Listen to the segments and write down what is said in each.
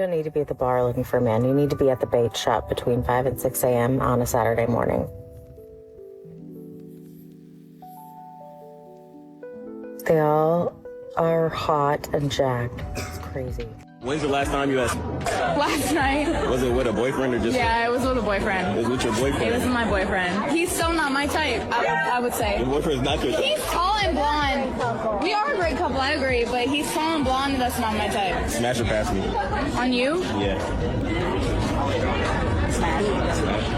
don't need to be at the bar looking for a man. You need to be at the bait shop between 5 and 6 a.m. on a Saturday morning. They all are hot and jacked. It's crazy. When's the last time you asked? Last night. Was it with a boyfriend or just? Yeah, it was with a boyfriend. It was with your boyfriend? It was with my boyfriend. He's so not my type, I would say. Your boyfriend's not your type? He's tall and blonde. We are a great couple, I agree, but he's tall and blonde, and that's not my type. Smash or pass me? On you? Yeah. Smash.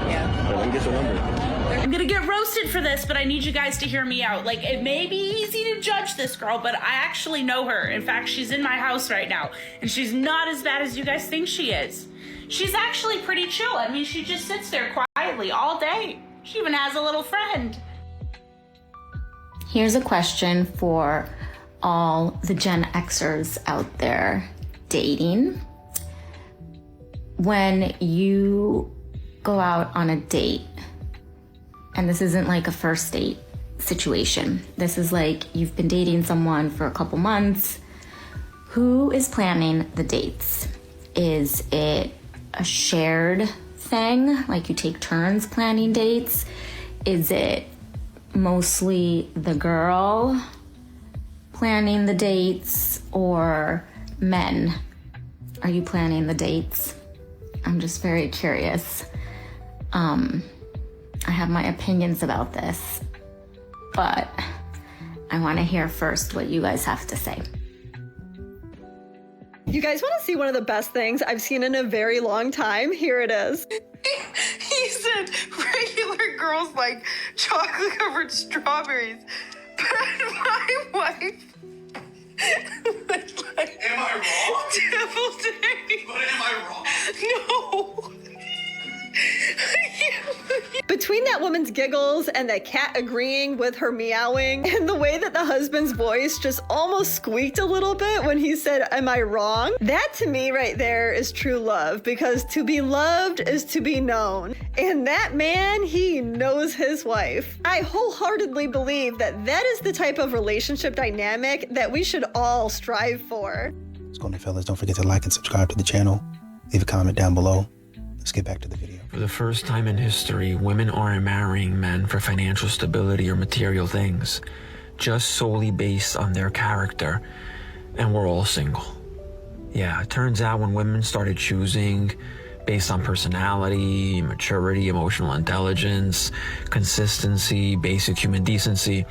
Yeah. Let me get your number. I'm gonna get roasted for this, but I need you guys to hear me out. Like, it may be easy to judge this girl, but I actually know her. In fact, she's in my house right now, and she's not as bad as you guys think she is. She's actually pretty chill. I mean, she just sits there quietly all day. She even has a little friend. Here's a question for all the Gen Xers out there dating. When you go out on a date, and this isn't like a first date situation. This is like you've been dating someone for a couple months. Who is planning the dates? Is it a shared thing? Like you take turns planning dates? Is it mostly the girl planning the dates or men? Are you planning the dates? I'm just very curious. I have my opinions about this, but I want to hear first what you guys have to say. You guys want to see one of the best things I've seen in a very long time? Here it is. He said regular girls like chocolate covered strawberries, but my wife was like, am I wrong? deviled eggs. But am I wrong? No. Between that woman's giggles and the cat agreeing with her meowing and the way that the husband's voice just almost squeaked a little bit when he said, am I wrong? That to me right there is true love, because to be loved is to be known. And that man, he knows his wife. I wholeheartedly believe that that is the type of relationship dynamic that we should all strive for. What's going on, fellas? Don't forget to like and subscribe to the channel. Leave a comment down below. Let's get back to the video. For the first time in history, women aren't marrying men for financial stability or material things, just solely based on their character, and we're all single. Yeah, it turns out when women started choosing based on personality, maturity, emotional intelligence, consistency, basic human decency,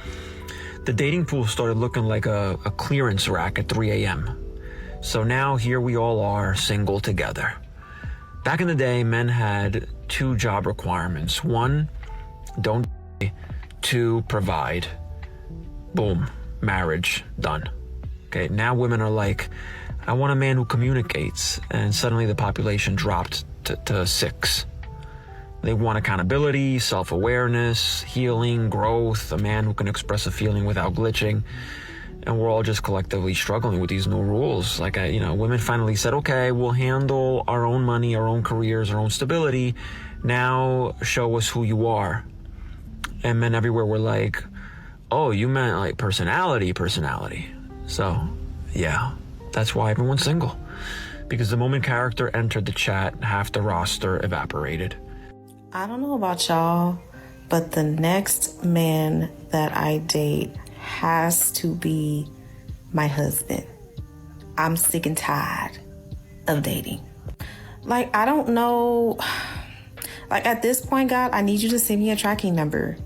the dating pool started looking like a clearance rack at 3 a.m. So now here we all are, single together. Back in the day, men had 2 job requirements. 1, don't die. 2, provide. Boom, marriage, done. Okay, now women are like, I want a man who communicates, and suddenly the population dropped to 6. They want accountability, self-awareness, healing, growth, a man who can express a feeling without glitching. And we're all just collectively struggling with these new rules. Like, women finally said, okay, we'll handle our own money, our own careers, our own stability. Now show us who you are. And men everywhere were like, oh, you meant like personality. So, yeah, that's why everyone's single. Because the moment character entered the chat, half the roster evaporated. I don't know about y'all, but the next man that I date has to be my husband. I'm sick and tired of dating. Like, I don't know. Like, at this point, God, I need you to send me a tracking number,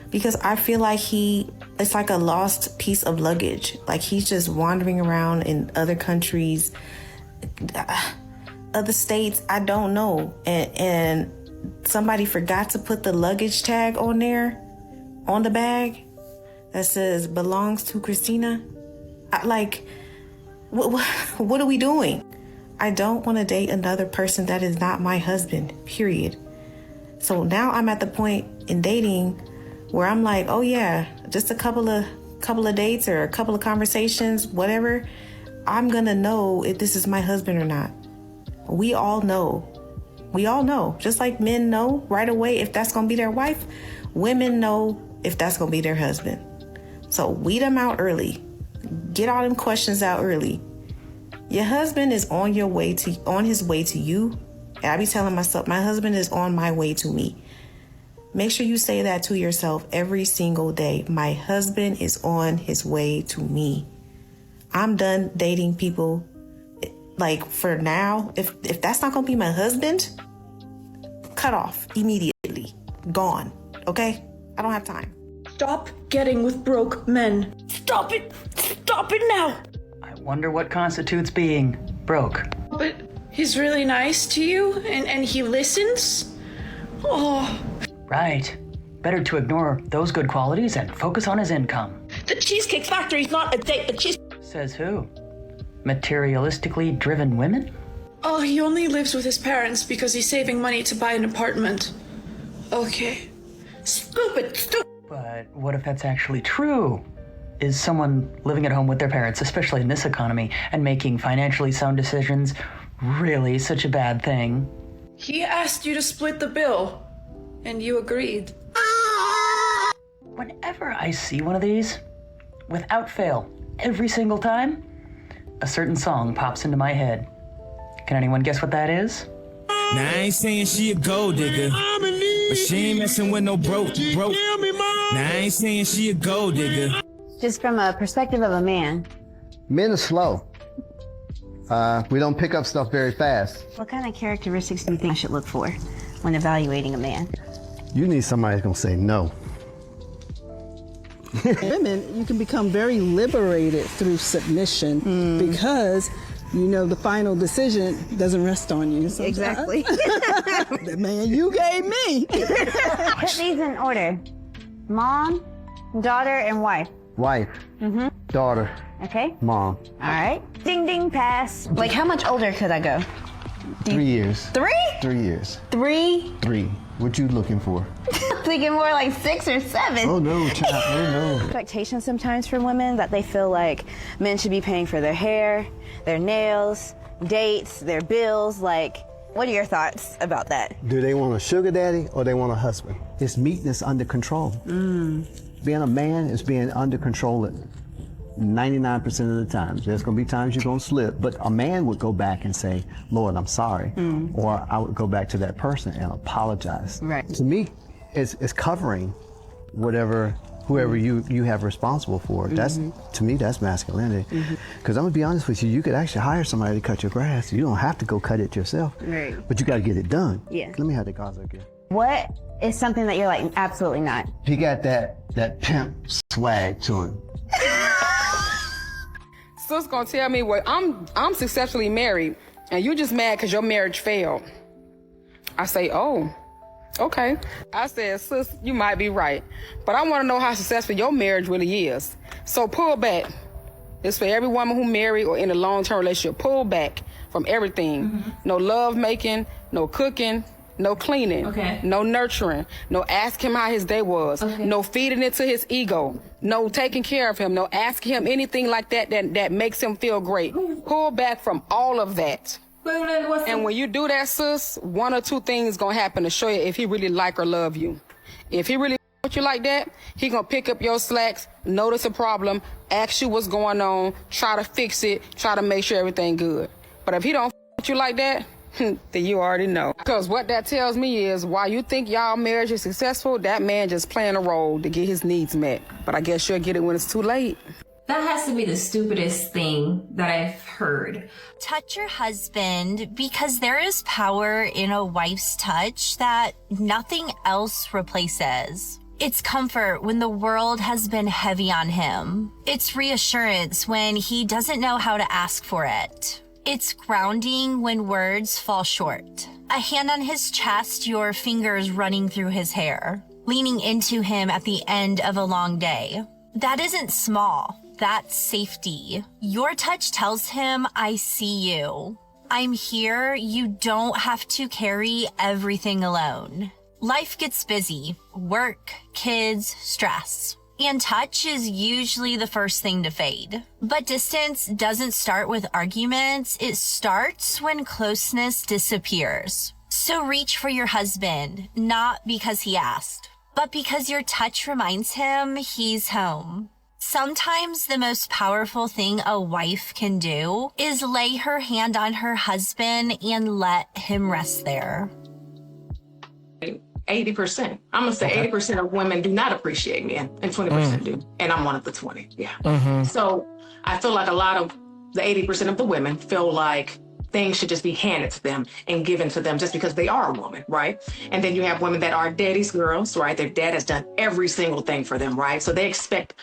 because I feel like it's like a lost piece of luggage. Like, he's just wandering around in other countries, other states, I don't know. And somebody forgot to put the luggage tag on there, on the bag, that says belongs to Christina. What are we doing? I don't want to date another person that is not my husband, period. So now I'm at the point in dating where I'm like, oh yeah, just a couple of dates or a couple of conversations, whatever, I'm gonna know if this is my husband or not. We all know. Just like men know right away if that's gonna be their wife, women know if that's gonna be their husband. So weed them out early. Get all them questions out early. Your husband is on his way to you. And I be telling myself, my husband is on my way to me. Make sure you say that to yourself every single day. My husband is on his way to me. I'm done dating people. Like, for now, if that's not gonna be my husband, cut off immediately. Gone. Okay? I don't have time. Stop getting with broke men. Stop it! Stop it now! I wonder what constitutes being broke. But he's really nice to you, and he listens? Oh. Right. Better to ignore those good qualities and focus on his income. The Cheesecake Factory's not a date, Says who? Materialistically driven women? Oh, he only lives with his parents because he's saving money to buy an apartment. Okay. Stupid. But what if that's actually true? Is someone living at home with their parents, especially in this economy, and making financially sound decisions really such a bad thing? He asked you to split the bill, and you agreed. Whenever I see one of these, without fail, every single time, a certain song pops into my head. Can anyone guess what that is? Now I ain't saying she a gold digger, but she ain't messing with no broke. Now I ain't saying she a gold digger. Just from a perspective of a man. Men are slow. We don't pick up stuff very fast. What kind of characteristics do you think I should look for when evaluating a man? You need somebody that's gonna say no. Women, you can become very liberated through submission because you know the final decision doesn't rest on you. Sometimes. Exactly. The man you gave me. Put these in order. Mom, daughter, and wife. Wife, daughter, Okay. mom. All right. Ding, ding, pass. Like, how much older could I go? 3 years. 3? 3 years. 3? 3. What you looking for? Thinking more like 6 or 7. Oh no, child. Oh no. Expectations sometimes from women that they feel like men should be paying for their hair, their nails, dates, their bills. Like, what are your thoughts about that? Do they want a sugar daddy or they want a husband? It's meekness under control. Being a man is being under control at 99% of the time. There's going to be times you're going to slip, but a man would go back and say, Lord, I'm sorry. Or I would go back to that person and apologize. Right. To me, it's covering whoever you have responsible for. That's, to me, that's masculinity. Because I'm going to be honest with you, you could actually hire somebody to cut your grass. You don't have to go cut it yourself. Right. But you got to get it done. Yeah. Let me have the gaza again. What is something that you're like, absolutely not? He got that pimp swag to him. Sis gonna tell me, well, I'm successfully married, and you just mad because your marriage failed. I say, oh, okay. I said, sis, you might be right, but I want to know how successful your marriage really is. So pull back. It's for every woman who married or in a long-term relationship. Pull back from everything. No love making, no cooking, no cleaning, no nurturing, no ask him how his day was, no feeding into his ego, no taking care of him, no asking him anything like that makes him feel great. Pull back from all of that. And when you do that, sis, one or two things gonna happen to show you if he really like or love you. If he really with you like that, he gonna pick up your slacks, notice a problem, ask you what's going on, try to fix it, try to make sure everything good. But if he don't with you like that, then you already know. Because what that tells me is, while you think y'all marriage is successful, that man just playing a role to get his needs met. But I guess you'll get it when it's too late. That has to be the stupidest thing that I've heard. Touch your husband because there is power in a wife's touch that nothing else replaces. It's comfort when the world has been heavy on him. It's reassurance when he doesn't know how to ask for it. It's grounding when words fall short. A hand on his chest, your fingers running through his hair. Leaning into him at the end of a long day. That isn't small. That's safety. Your touch tells him, I see you. I'm here. You don't have to carry everything alone. Life gets busy. Work, kids, stress. And touch is usually the first thing to fade. But distance doesn't start with arguments. It starts when closeness disappears. So reach for your husband, not because he asked, but because your touch reminds him he's home. Sometimes the most powerful thing a wife can do is lay her hand on her husband and let him rest there. 80%. I'm gonna say 80% of women do not appreciate men, and 20% do, and I'm one of the 20. Yeah. So I feel like a lot of the 80% of the women feel like things should just be handed to them and given to them just because they are a woman, right? And then you have women that are daddy's girls, right? Their dad has done every single thing for them, right? So they expect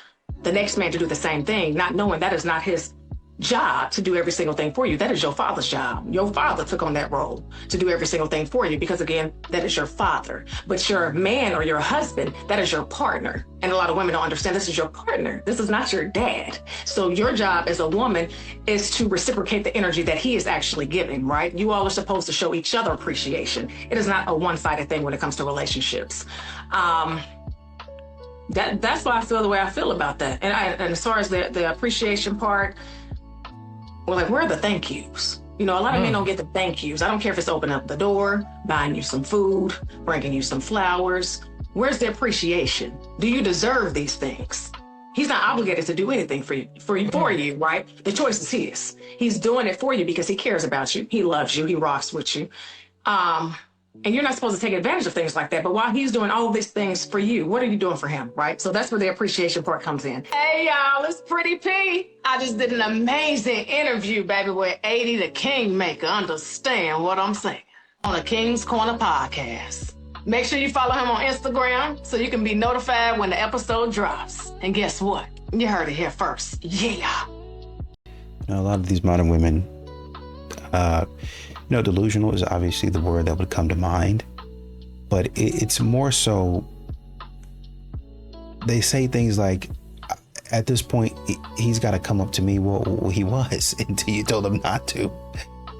the next man to do the same thing, not knowing that is not his job to do every single thing for you. That is your father's job. Your father took on that role to do every single thing for you because, again, that is your father. But your man or your husband, that is your partner. And a lot of women don't understand this is your partner. This is not your dad. So your job as a woman is to reciprocate the energy that he is actually giving, right? You all are supposed to show each other appreciation. It is not a one-sided thing when it comes to relationships. That's why I feel the way I feel about that. And as far as the appreciation part, we're like, where are the thank yous? You know, a lot of men don't get the thank yous. I don't care if it's opening up the door, buying you some food, bringing you some flowers. Where's the appreciation? Do you deserve these things? He's not obligated to do anything for you, right? The choice is his. He's doing it for you because he cares about you. He loves you. He rocks with you. And you're not supposed to take advantage of things like that. But while he's doing all these things for you, what are you doing for him, right? So that's where the appreciation part comes in. Hey, y'all, it's Pretty P. I just did an amazing interview, baby, with 80 the Kingmaker. Understand what I'm saying? On the King's Corner podcast. Make sure you follow him on Instagram so you can be notified when the episode drops. And guess what? You heard it here first. Yeah. A lot of these modern women, delusional is obviously the word that would come to mind, but it's more so they say things like, at this point, he's got to come up to me. Well, he was until you told him not to.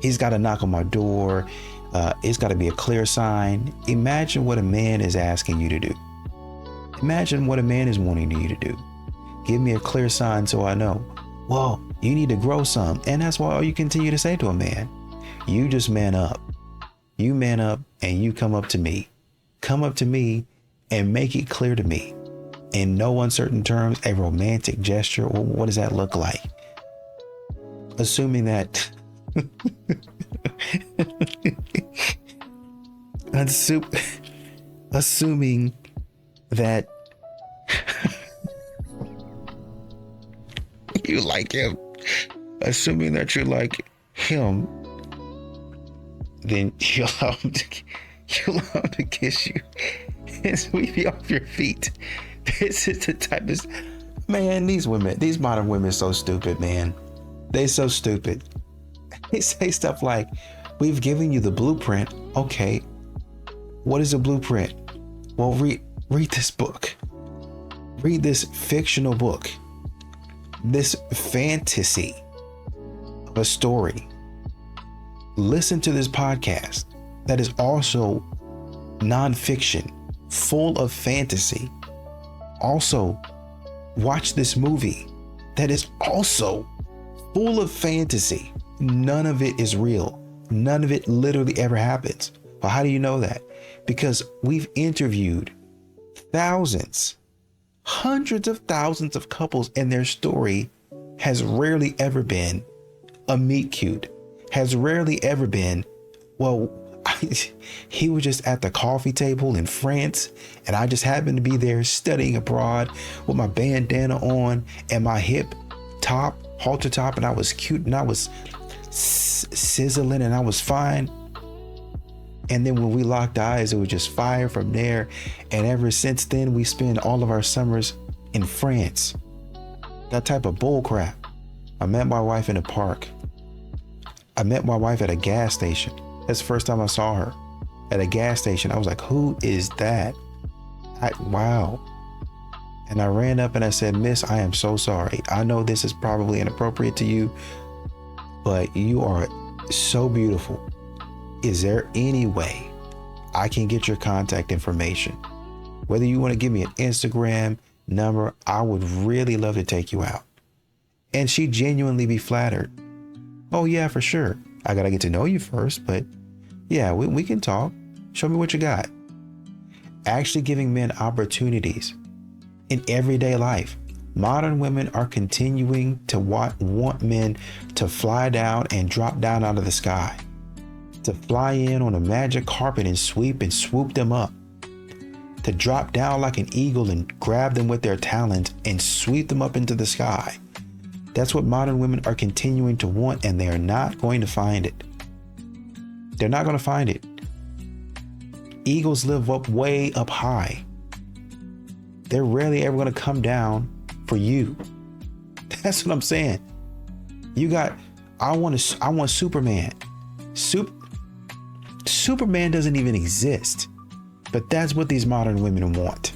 He's got to knock on my door. It's got to be a clear sign. Imagine what a man is asking you to do. Imagine what a man is wanting you to do. Give me a clear sign so I know. Well, you need to grow some. And that's why all you continue to say to a man. You just man up. You man up and you come up to me. Come up to me and make it clear to me in no uncertain terms, a romantic gesture. Well, what does that look like? Assuming that assuming that you like him, assuming that you like him, then you allow him to kiss you and sweep you off your feet. This is the type of man. These modern women, are so stupid, man. They so stupid. They say stuff like, "We've given you the blueprint." Okay, what is a blueprint? Well, read this book. Read this fictional book. This fantasy of a story. Listen to this podcast that is also nonfiction, full of fantasy. Also, watch this movie that is also full of fantasy. None of it is real. None of it literally ever happens. Well, how do you know that? Because we've interviewed thousands, hundreds of thousands of couples, and their story has rarely ever been a meet cute. Has rarely ever been, well, he was just at the coffee table in France and I just happened to be there studying abroad with my bandana on and my hip top, halter top, and I was cute and I was sizzling and I was fine. And then when we locked eyes, it was just fire from there. And ever since then, we spend all of our summers in France. That type of bull crap. I met my wife in a park. I met my wife at a gas station. That's the first time I saw her. At a gas station. I was like, who is that? Wow. And I ran up and I said, "Miss, I am so sorry. I know this is probably inappropriate to you, but you are so beautiful. Is there any way I can get your contact information? Whether you want to give me an Instagram number, I would really love to take you out." And she genuinely be flattered. "Oh yeah, for sure. I gotta get to know you first, but yeah, we can talk. Show me what you got." Actually giving men opportunities in everyday life, Modern women are continuing to want men to fly down and drop down out of the sky, to fly in on a magic carpet and swoop them up, to drop down like an eagle and grab them with their talons and sweep them up into the sky. That's what modern women are continuing to want, and they are not going to find it. They're not going to find it. Eagles live up way up high. They're rarely ever going to come down for you. That's what I'm saying. I want Superman. Superman doesn't even exist. But that's what these modern women want.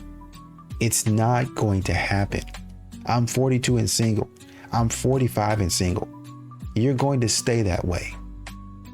It's not going to happen. I'm 42 and single. I'm 45 and single. You're going to stay that way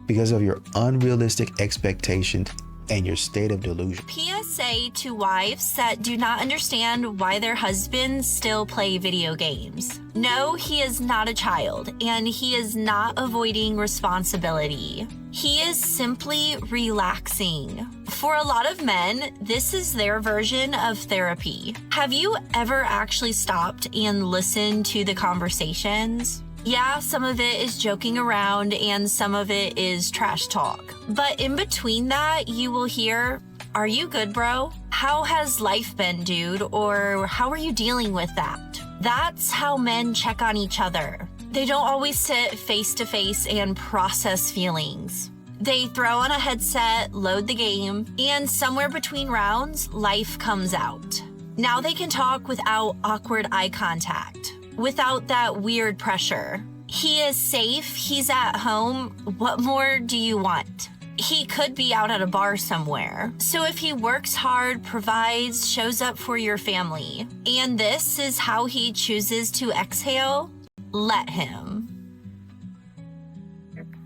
because of your unrealistic expectations and your state of delusion. PSA to wives that do not understand why their husbands still play video games. No, he is not a child, and he is not avoiding responsibility. He is simply relaxing. For a lot of men, this is their version of therapy. Have you ever actually stopped and listened to the conversations? Yeah, some of it is joking around and some of it is trash talk. But in between that, you will hear, "Are you good, bro? How has life been, dude?" Or "How are you dealing with that?" That's how men check on each other. They don't always sit face to face and process feelings. They throw on a headset, load the game, and somewhere between rounds, life comes out. Now they can talk without awkward eye contact, without that weird pressure. He is safe, he's at home. What more do you want? He could be out at a bar somewhere. So if he works hard, provides, shows up for your family, and this is how he chooses to exhale, let him.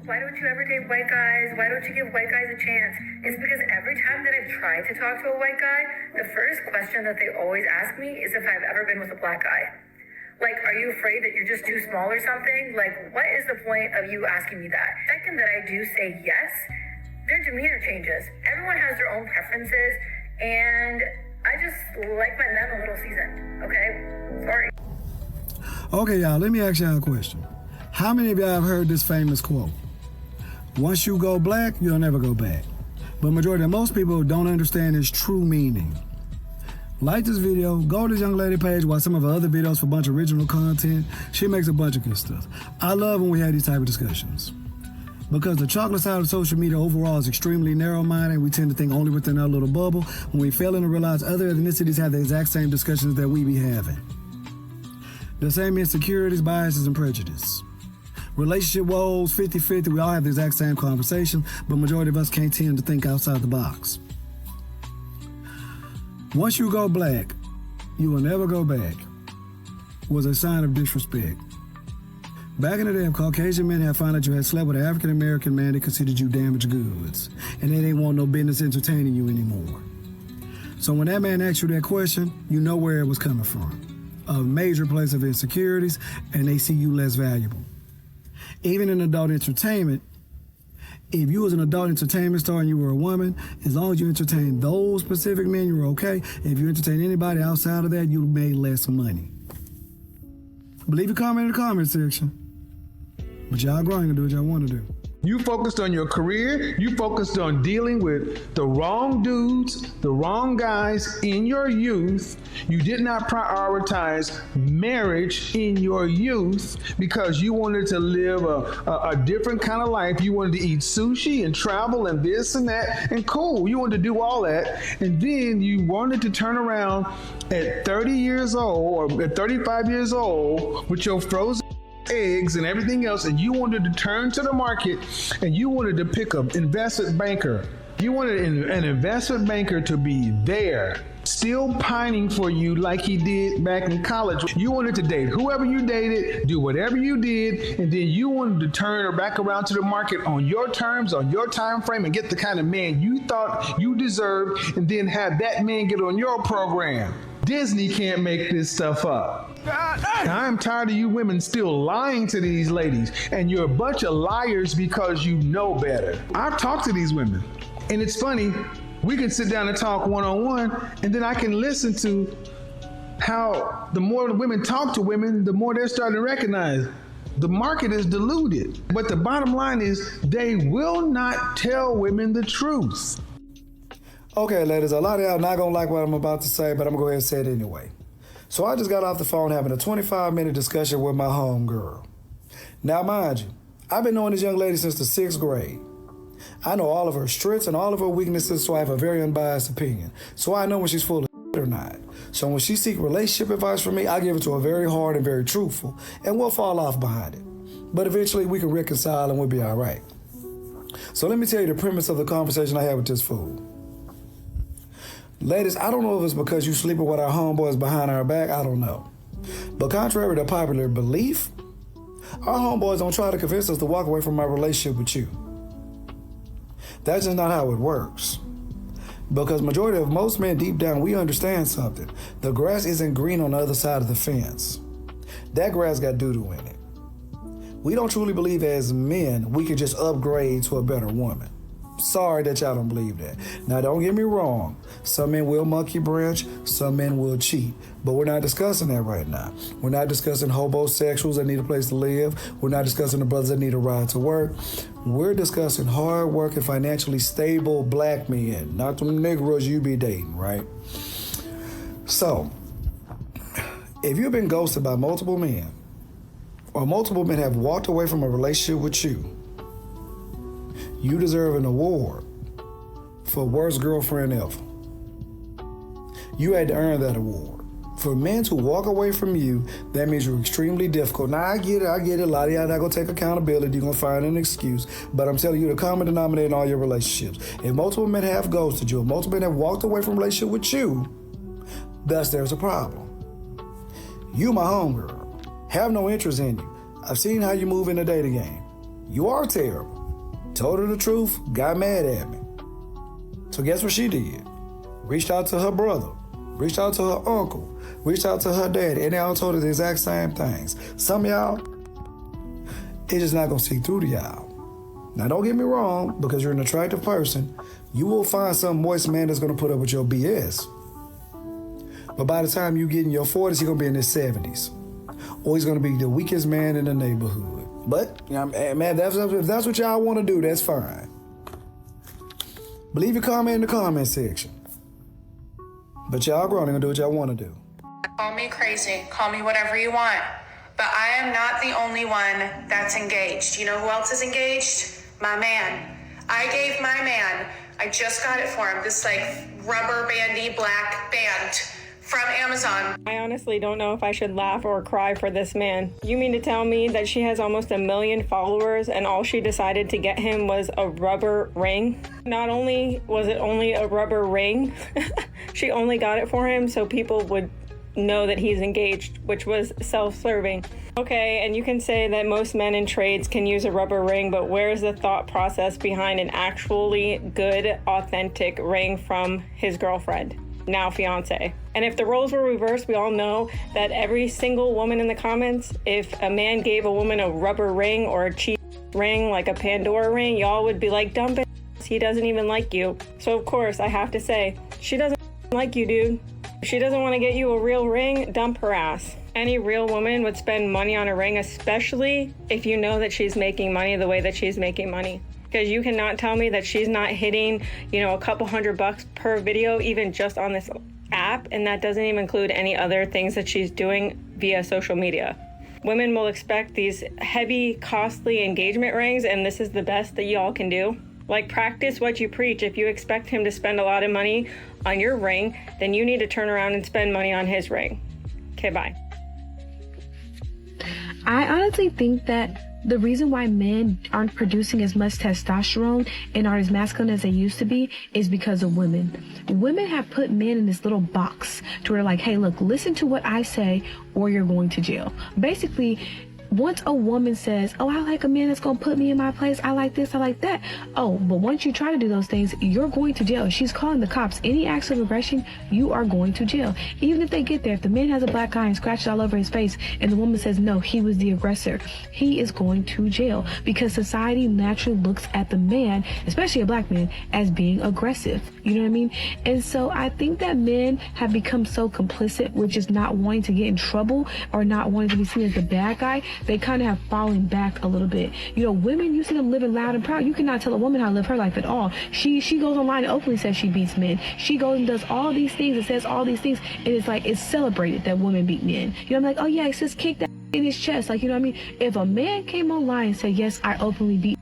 Why don't you ever date white guys? Why don't you give white guys a chance? It's because every time that I've tried to talk to a white guy, the first question that they always ask me is if I've ever been with a black guy. Like, are you afraid that you're just too small or something? Like, what is the point of you asking me that? Second that I do say yes, their demeanor changes. Everyone has their own preferences, and I just like my men a little seasoned, okay? Sorry. Okay, y'all, let me ask y'all a question. How many of y'all have heard this famous quote? Once you go black, you'll never go back. But majority of most people don't understand its true meaning. Like this video, go to this young lady page, watch some of her other videos for a bunch of original content. She makes a bunch of good stuff. I love when we have these type of discussions. Because the chocolate side of social media overall is extremely narrow-minded. We tend to think only within our little bubble when we fail to realize other ethnicities have the exact same discussions that we be having. The same insecurities, biases, and prejudice. Relationship woes, 50-50, we all have the exact same conversation, but majority of us can't tend to think outside the box. Once you go black, you will never go back, was a sign of disrespect. Back in the day, if Caucasian men had found out you had slept with an African-American man, they considered you damaged goods, and they didn't want no business entertaining you anymore. So when that man asked you that question, you know where it was coming from. A major place of insecurities, and they see you less valuable. Even in adult entertainment, if you was an adult entertainment star and you were a woman, as long as you entertained those specific men, you were okay. If you entertained anybody outside of that, you made less money. Leave your comment in the comment section. But y'all growing to do what y'all want to do. You focused on your career. You focused on dealing with the wrong dudes, the wrong guys in your youth. You did not prioritize marriage in your youth because you wanted to live a different kind of life. You wanted to eat sushi and travel and this and that and cool. You wanted to do all that. And then you wanted to turn around at 30 years old or at 35 years old with your frozen eggs and everything else, and you wanted to turn to the market and you wanted to pick an investment banker. You wanted an investment banker to be there, still pining for you like he did back in college. You wanted to date whoever you dated, do whatever you did, and then you wanted to turn her back around to the market on your terms, on your time frame, and get the kind of man you thought you deserved, and then have that man get on your program. Disney can't make this stuff up. I'm tired of you women still lying to these ladies, and you're a bunch of liars because you know better. I've talked to these women, and it's funny, we can sit down and talk one-on-one, and then I can listen to how the more the women talk to women, the more they're starting to recognize the market is diluted. But the bottom line is they will not tell women the truth. Okay, ladies, a lot of y'all not gonna like what I'm about to say, but I'm gonna go ahead and say it anyway. So I just got off the phone having a 25-minute discussion with my homegirl. Now, mind you, I've been knowing this young lady since the 6th grade. I know all of her strengths and all of her weaknesses, so I have a very unbiased opinion. So I know when she's full of or not. So when she seeks relationship advice from me, I give it to her very hard and very truthful, and we'll fall off behind it. But eventually we can reconcile and we'll be all right. So let me tell you the premise of the conversation I had with this fool. Ladies, I don't know if it's because you sleeping with our homeboys behind our back, I don't know. But contrary to popular belief, our homeboys don't try to convince us to walk away from our relationship with you. That's just not how it works. Because majority of most men deep down, we understand something. The grass isn't green on the other side of the fence. That grass got doo-doo in it. We don't truly believe as men we can just upgrade to a better woman. Sorry that y'all don't believe that. Now don't get me wrong. Some men will monkey branch, some men will cheat. But we're not discussing that right now. We're not discussing homosexuals that need a place to live. We're not discussing the brothers that need a ride to work. We're discussing hard-working, financially stable black men, not them Negroes you be dating, right? So, if you've been ghosted by multiple men, or multiple men have walked away from a relationship with you, you deserve an award for worst girlfriend ever. You had to earn that award. For men to walk away from you, that means you're extremely difficult. Now, I get it. A lot of y'all not gonna take accountability. You're gonna find an excuse. But I'm telling you, the common denominator in all your relationships. If multiple men have ghosted you, if multiple men have walked away from a relationship with you, thus there's a problem. You, my homegirl, have no interest in you. I've seen how you move in the dating game. You are terrible. Told her the truth, got mad at me. So guess what she did? Reached out to her brother, reached out to her uncle, reached out to her daddy, and they all told her the exact same things. Some of y'all, it's just not gonna see through to y'all. Now don't get me wrong, because you're an attractive person, you will find some moist man that's gonna put up with your BS. But by the time you get in your 40s, he's gonna be in his 70s. Or he's gonna be the weakest man in the neighborhood. But, man, if that's what y'all want to do, that's fine. But leave your comment in the comment section. But y'all grown, you're gonna do what y'all want to do. Call me crazy, call me whatever you want. But I am not the only one that's engaged. You know who else is engaged? My man. I gave my man, I just got it for him, this like rubber bandy black band from Amazon. I honestly don't know if I should laugh or cry for this man. You mean to tell me that she has almost 1 million followers and all she decided to get him was a rubber ring? Not only was it only a rubber ring, she only got it for him so people would know that he's engaged, which was self-serving. Okay, and you can say that most men in trades can use a rubber ring, but where's the thought process behind an actually good, authentic ring from his girlfriend? Now fiance. And if the roles were reversed, we all know that every single woman in the comments, if a man gave a woman a rubber ring or a cheap ring like a Pandora ring, y'all would be like, dump it, he doesn't even like you. So of course I have to say, she doesn't like you, dude. If she doesn't want to get you a real ring, dump her ass. Any real woman would spend money on a ring, especially if you know that she's making money the way that she's making money. Because you cannot tell me that she's not hitting, a couple $100 per video, even just on this app. And that doesn't even include any other things that she's doing via social media. Women will expect these heavy, costly engagement rings, and this is the best that y'all can do. Like, practice what you preach. If you expect him to spend a lot of money on your ring, then you need to turn around and spend money on his ring. Okay, bye. I honestly think that the reason why men aren't producing as much testosterone and are as masculine as they used to be is because of women. Women have put men in this little box to where like, hey, look, listen to what I say or you're going to jail. Basically, once a woman says, oh, I like a man that's going to put me in my place, I like this, I like that. Oh, but once you try to do those things, you're going to jail. She's calling the cops. Any acts of aggression, you are going to jail. Even if they get there, if the man has a black eye and scratches all over his face and the woman says, no, he was the aggressor, he is going to jail, because society naturally looks at the man, especially a black man, as being aggressive. You know what I mean? And so I think that men have become so complicit with just not wanting to get in trouble or not wanting to be seen as the bad guy. They kind of have fallen back a little bit. You know, women, you see them living loud and proud. You cannot tell a woman how to live her life at all. She goes online and openly says she beats men. She goes and does all these things and says all these things, and it's like it's celebrated that women beat men. You know, I'm like, oh yeah, it's just kick that in his chest. Like, you know what I mean? If a man came online and said, yes, I openly beat,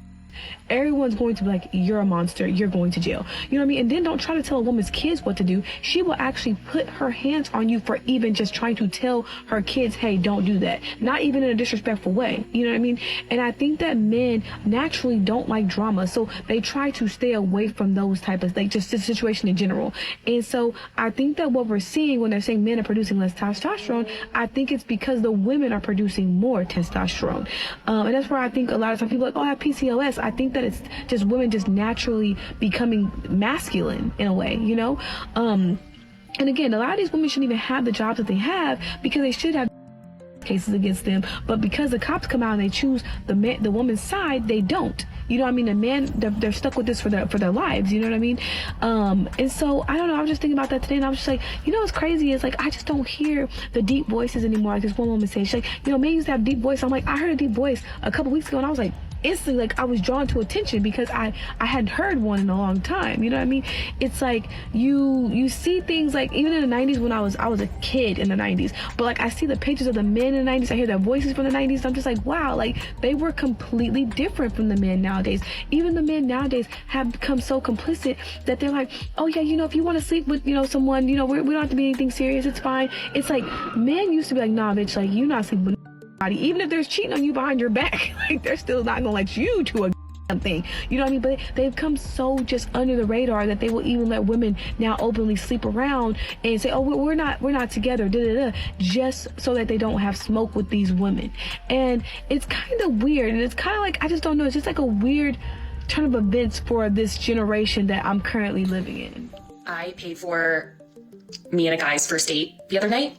everyone's going to be like, you're a monster, you're going to jail. You know what I mean? And then don't try to tell a woman's kids what to do. She will actually put her hands on you for even just trying to tell her kids, hey, don't do that. Not even in a disrespectful way. You know what I mean? And I think that men naturally don't like drama, so they try to stay away from those type of, like, just the situation in general. And so I think that what we're seeing when they're saying men are producing less testosterone, I think it's because the women are producing more testosterone. And that's where I think a lot of times people are like, oh, I have PCOS. I think that it's just women just naturally becoming masculine in a way, you know? And again, a lot of these women shouldn't even have the jobs that they have, because they should have cases against them, but because the cops come out and they choose the woman's side, they don't. You know what I mean? The man, they're stuck with this for their lives. You know what I mean? And so I don't know. I was just thinking about that today, and I was just like, you know what's crazy is, like, I just don't hear the deep voices anymore. Like this one woman said, she's like, you know, men used to have deep voice. I'm like, I heard a deep voice a couple weeks ago, and I was like, instantly, like, I was drawn to attention because I hadn't heard one in a long time. You know what I mean? It's like you see things, like, even in the 90s when I was a kid in the 90s, but like I see the pictures of the men in the 90s, I hear their voices from the 90s, and I'm just like, wow, like they were completely different from the men nowadays. Even the men nowadays have become so complicit that they're like, oh yeah, you know, if you want to sleep with, you know, someone, you know, we don't have to be anything serious, it's fine. It's like men used to be like, nah bitch, like you not sleeping with even if there's cheating on you behind your back, like they're still not gonna let you to a thing. You know what I mean? But they've come so just under the radar that they will even let women now openly sleep around and say, oh, we're not together, just so that they don't have smoke with these women. And it's kind of weird, and it's kind of like, I just don't know, it's just like a weird turn of events for this generation that I'm currently living in. I paid for me and a guy's first date the other night.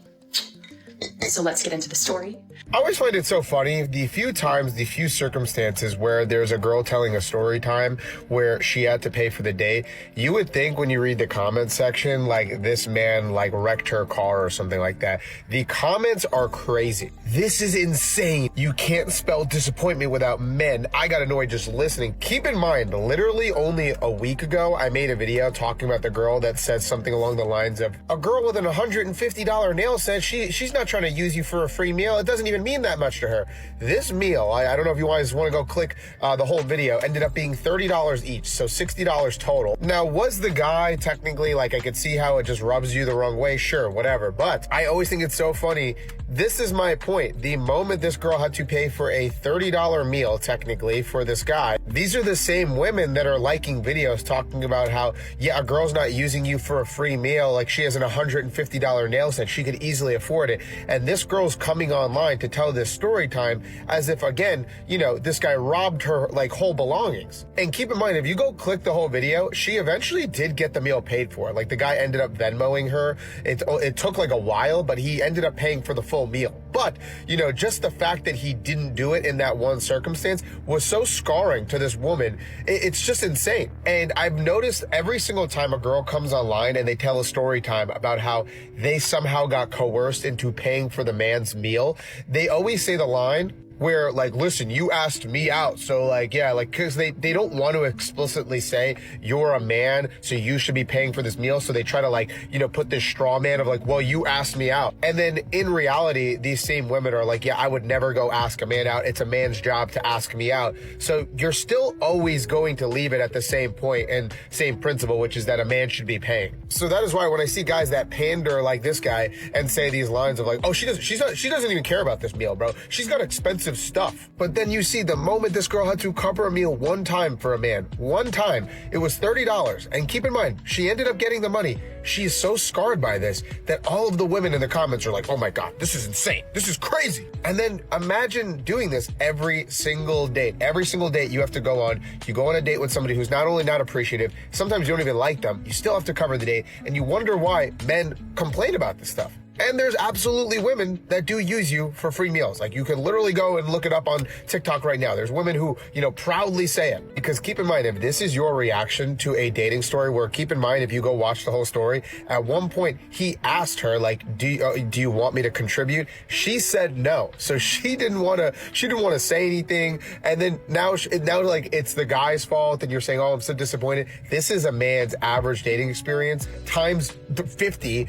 So let's get into the story. I always find it so funny, the few circumstances where there's a girl telling a story time where she had to pay for the date. You would think when you read the comments section, like this man like wrecked her car or something like that. The comments are crazy. This is insane. You can't spell disappointment without men. I got annoyed just listening. Keep in mind, literally only a week ago, I made a video talking about the girl that said something along the lines of, a girl with an $150 nail set, she's not trying to use you for a free meal. It doesn't even mean that much to her. This meal, I don't know if you guys want to go click the whole video, ended up being $30 each, so $60 total. Now, was the guy technically, like, I could see how it just rubs you the wrong way, sure, whatever, but I always think it's so funny. This is my point. The moment this girl had to pay for a $30 meal, technically, for this guy, these are the same women that are liking videos talking about how, yeah, a girl's not using you for a free meal, like she has an $150 nail set, she could easily afford it. And this girl's coming online to tell this story time as if, again, you know, this guy robbed her like whole belongings. And keep in mind, if you go click the whole video, she eventually did get the meal paid for. Like the guy ended up Venmoing her. It took like a while, but he ended up paying for the full meal. But, you know, just the fact that he didn't do it in that one circumstance was so scarring to this woman. It's just insane. And I've noticed every single time a girl comes online and they tell a story time about how they somehow got coerced into paying for the man's meal, they always say the line where, like, listen, you asked me out, so, like, yeah, like, because they don't want to explicitly say you're a man, so you should be paying for this meal, so they try to, like, you know, put this straw man of, like, well, you asked me out. And then in reality, these same women are like, yeah, I would never go ask a man out. It's a man's job to ask me out. So you're still always going to leave it at the same point and same principle, which is that a man should be paying. So that is why when I see guys that pander like this guy and say these lines of like, oh, she doesn't even care about this meal, bro. She's got expensive expensive stuff. But then you see the moment this girl had to cover a meal one time for a man, one time, it was $30. And keep in mind, she ended up getting the money. She is so scarred by this that all of the women in the comments are like, oh my God, this is insane. This is crazy. And then imagine doing this every single date. Every single date you have to go on. You go on a date with somebody who's not only not appreciative, sometimes you don't even like them. You still have to cover the date. And you wonder why men complain about this stuff. And there's absolutely women that do use you for free meals. Like, you can literally go and look it up on TikTok right now. There's women who, proudly say it. Because keep in mind, if this is your reaction to a dating story, where keep in mind, if you go watch the whole story, at one point he asked her, like, do you want me to contribute? She said no. So she didn't want to say anything. And then now like it's the guy's fault. And you're saying, oh, I'm so disappointed. This is a man's average dating experience times 50,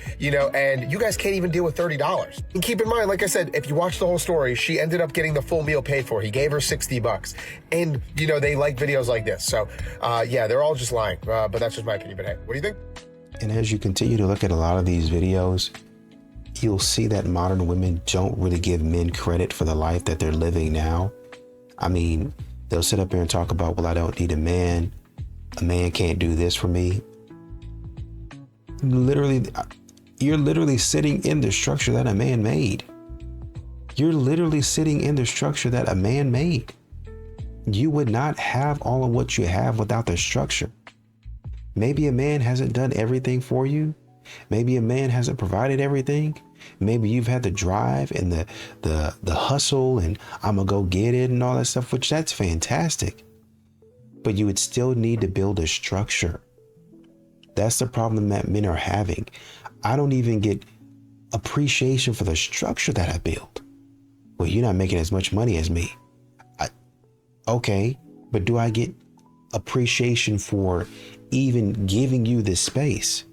and you guys can't even deal with $30. And keep in mind, like I said, if you watch the whole story, she ended up getting the full meal paid for. He gave her $60. And, they like videos like this. So, yeah, they're all just lying. But that's just my opinion. But hey, what do you think? And as you continue to look at a lot of these videos, you'll see that modern women don't really give men credit for the life that they're living now. I mean, they'll sit up here and talk about, well, I don't need a man. A man can't do this for me. You're literally sitting in the structure that a man made. You're literally sitting in the structure that a man made. You would not have all of what you have without the structure. Maybe a man hasn't done everything for you. Maybe a man hasn't provided everything. Maybe you've had the drive and the hustle and I'm gonna go get it and all that stuff, which that's fantastic. But you would still need to build a structure. That's the problem that men are having. I don't even get appreciation for the structure that I built. Well, you're not making as much money as me. Okay, but do I get appreciation for even giving you this space?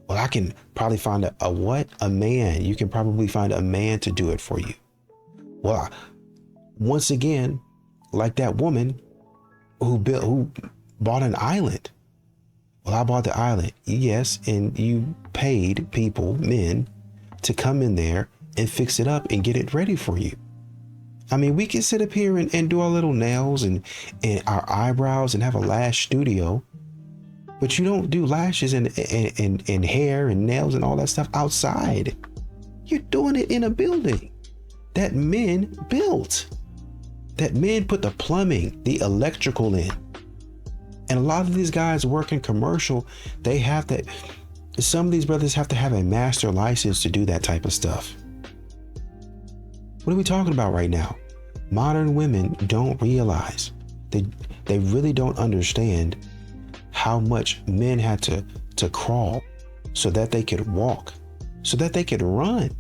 Well, I can probably find a man. You can probably find a man to do it for you. Well, once again, like that woman who bought an island. Well, I bought the island. Yes, and you paid people, men, to come in there and fix it up and get it ready for you. I mean, we can sit up here and do our little nails and our eyebrows and have a lash studio, but you don't do lashes and hair and nails and all that stuff outside. You're doing it in a building that men built, that men put the plumbing, the electrical in. And a lot of these guys work in commercial. Some of these brothers have to have a master license to do that type of stuff. What are we talking about right now? Modern women don't realize, they really don't understand how much men had to crawl so that they could walk, so that they could run.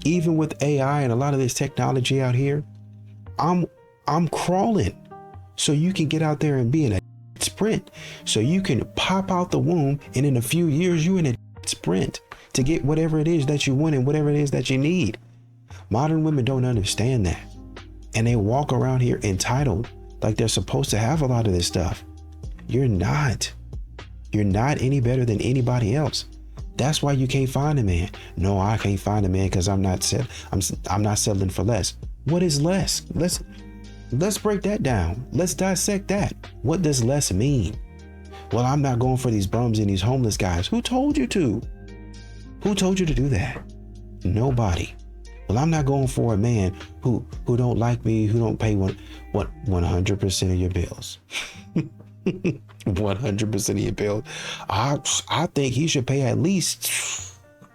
Even with AI and a lot of this technology out here, I'm crawling so you can get out there and be in a sprint, so you can pop out the womb and in a few years you're in a sprint to get whatever it is that you want and whatever it is that you need. Modern women don't understand that, and they walk around here entitled like they're supposed to have a lot of this stuff. You're not any better than anybody else. That's why you can't find a man. No, I can't find a man because I'm not settling for less. What is less? Let's break that down. Let's dissect that. What does less mean? Well, I'm not going for these bums and these homeless guys. Who told you to? Who told you to do that? Nobody. Well, I'm not going for a man who don't like me, who don't pay 100% of your bills. 100% of your bills. I think he should pay at least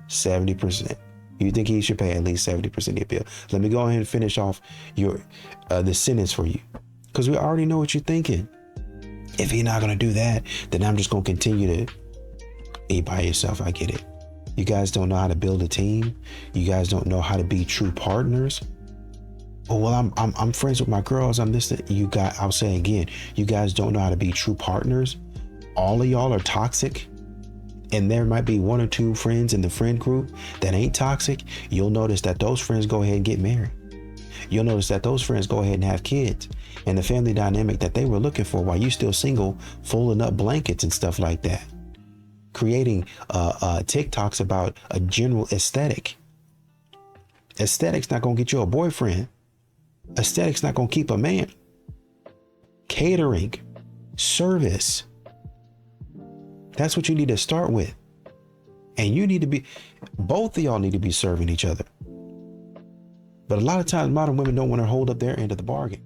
70%. You think he should pay at least 70% of your bill? Let me go ahead and finish off the sentence for you, because we already know what you're thinking. If he's not gonna do that, then I'm just gonna continue to be by yourself. I get it. You guys don't know how to build a team. You guys don't know how to be true partners. Oh, well, I'm friends with my girls. I'm this. You guys, I'll say again, you guys don't know how to be true partners. All of y'all are toxic. And there might be one or two friends in the friend group that ain't toxic. You'll notice that those friends go ahead and get married. You'll notice that those friends go ahead and have kids. And the family dynamic that they were looking for while you still single, folding up blankets and stuff like that. Creating TikToks about a general aesthetic. Aesthetic's not going to get you a boyfriend. Aesthetics not going to keep a man. Catering, service. That's what you need to start with. And you need to be, both of y'all need to be serving each other. But a lot of times modern women don't want to hold up their end of the bargain.